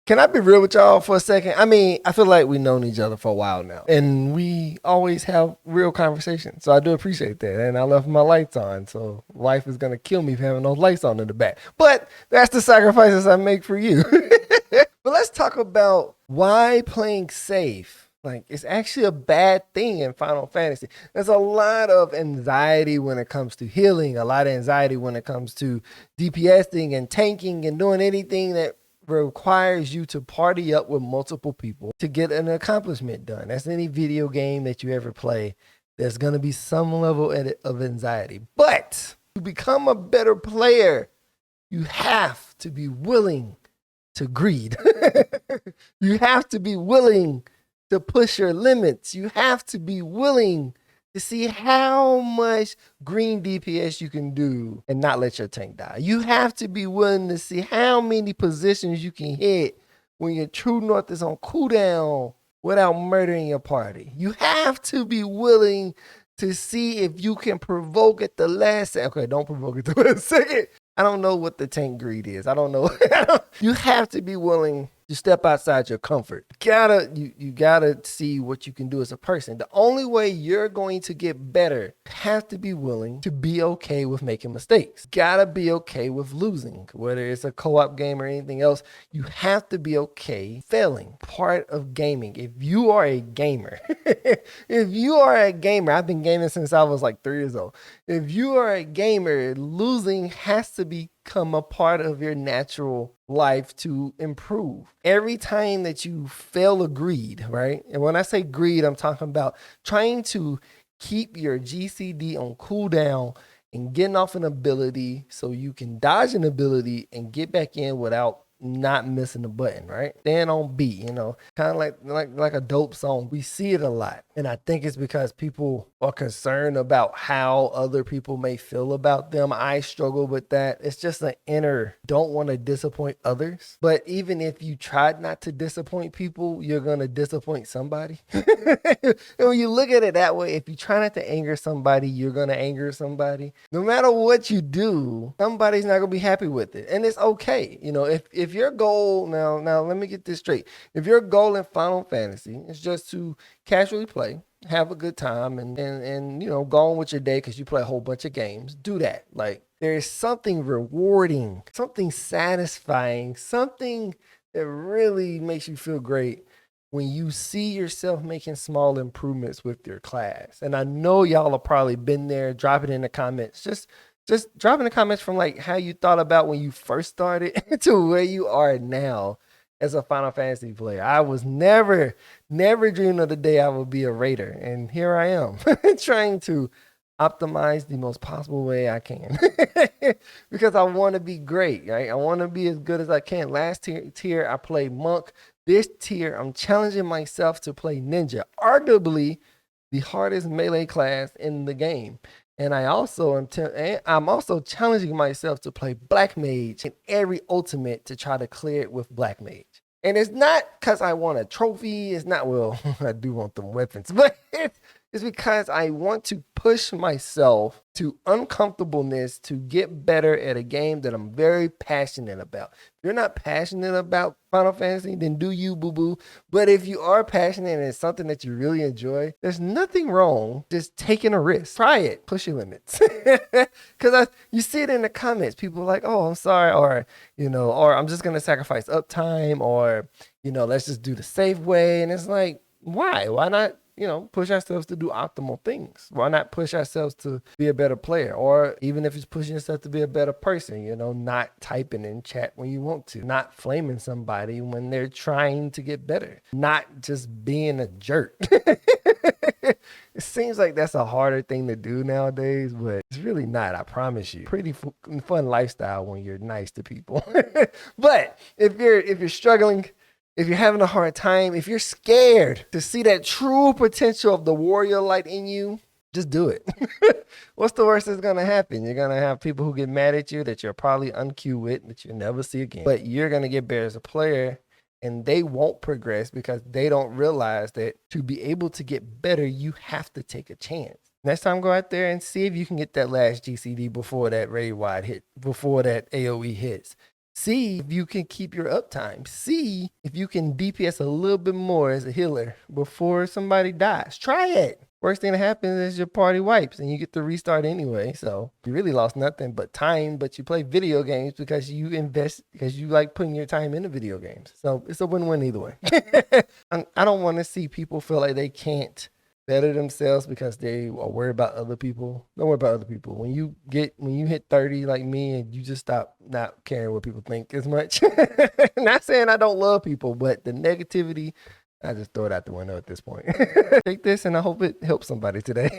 Can I be real with y'all for a second? I mean, I feel like we've known each other for a while now, and we always have real conversations. So I do appreciate that. And I left my lights on, so life is gonna kill me for having those lights on in the back. But that's the sacrifices I make for you. But let's talk about why playing safe, like, it's actually a bad thing in Final Fantasy. There's a lot of anxiety when it comes to healing, a lot of anxiety when it comes to DPSing and tanking and doing anything that requires you to party up with multiple people to get an accomplishment done. That's any video game that you ever play. There's going to be some level of anxiety. But to become a better player, you have to be willing to greed. You have to be willing to push your limits. You have to be willing to see how much green DPS you can do and not let your tank die. You have to be willing to see how many positions you can hit when your true north is on cooldown without murdering your party. You have to be willing to see if you can provoke at the last second. Okay, don't provoke at the last second. I don't know what the tank greed is. I don't know. You have to be willing to step outside your comfort. You gotta see what you can do as a person. The only way you're going to get better, you have to be willing to be okay with making mistakes. Gotta be okay with losing, whether it's a co-op game or anything else. You have to be okay failing. Part of gaming. If you are a gamer, I've been gaming since I was like 3 years old. If you are a gamer, losing has to become a part of your natural life to improve. Every time that you fail a greed, right? And when I say greed, I'm talking about trying to keep your GCD on cooldown and getting off an ability so you can dodge an ability and get back in without not missing the button, right? Stand on B, kind of like a dope song. We see it a lot. And I think it's because people are concerned about how other people may feel about them. I struggle with that. It's just an inner don't want to disappoint others. But even if you try not to disappoint people, you're going to disappoint somebody. And when you look at it that way, if you try not to anger somebody, you're going to anger somebody. No matter what you do, somebody's not going to be happy with it. And it's okay. If your goal, now let me get this straight. If your goal in Final Fantasy is just to casually play, have a good time, and go on with your day because you play a whole bunch of games, do that. Like, there's something rewarding, something satisfying, something that really makes you feel great when you see yourself making small improvements with your class. And I know y'all have probably been there. Drop it in the comments. Just drop in the comments from like how you thought about when you first started to where you are now as a Final Fantasy player. I was never dreamed of the day I would be a raider. And here I am trying to optimize the most possible way I can because I want to be great, right? I want to be as good as I can. Last tier, I played Monk. This tier, I'm challenging myself to play Ninja, arguably the hardest melee class in the game. And I'm also challenging myself to play Black Mage in every ultimate to try to clear it with Black Mage. And it's not because I want a trophy. It's not, well, I do want them weapons, but it's because I want to push myself to uncomfortableness to get better at a game that I'm very passionate about. If you're not passionate about Final Fantasy, then do you, boo-boo. But if you are passionate and it's something that you really enjoy, there's nothing wrong just taking a risk. Try it. Push your limits. Because you see it in the comments. People are like, oh, I'm sorry. Or I'm just going to sacrifice uptime, or, let's just do the safe way. And it's like, why? Why not? Push ourselves to do optimal things. Why not push ourselves to be a better player? Or even if it's pushing yourself to be a better person, not typing in chat when you want to, not flaming somebody when they're trying to get better, not just being a jerk. It seems like that's a harder thing to do nowadays, but it's really not, I promise you. Pretty fun lifestyle when you're nice to people. But if you're struggling, if you're having a hard time, if you're scared to see that true potential of the warrior light in you, just do it. What's the worst that's going to happen? You're going to have people who get mad at you that you're probably unqueued with, that you'll never see again. But you're going to get better as a player, and they won't progress because they don't realize that to be able to get better, you have to take a chance. Next time, go out there and see if you can get that last GCD before that raid wide hit, before that AoE hits. See if you can keep your uptime. See if you can DPS a little bit more as a healer before somebody dies. Try it. Worst thing that happens is your party wipes and you get to restart anyway. So you really lost nothing but time, but you play video games because you invest, because you like putting your time into video games. So it's a win-win either way. I don't want to see people feel like they can't better themselves because they are worried about other people. Don't worry about other people. When you hit 30 like me and you just stop not caring what people think as much. Not saying I don't love people, but the negativity, I just throw it out the window at this point. Take this and I hope it helps somebody today.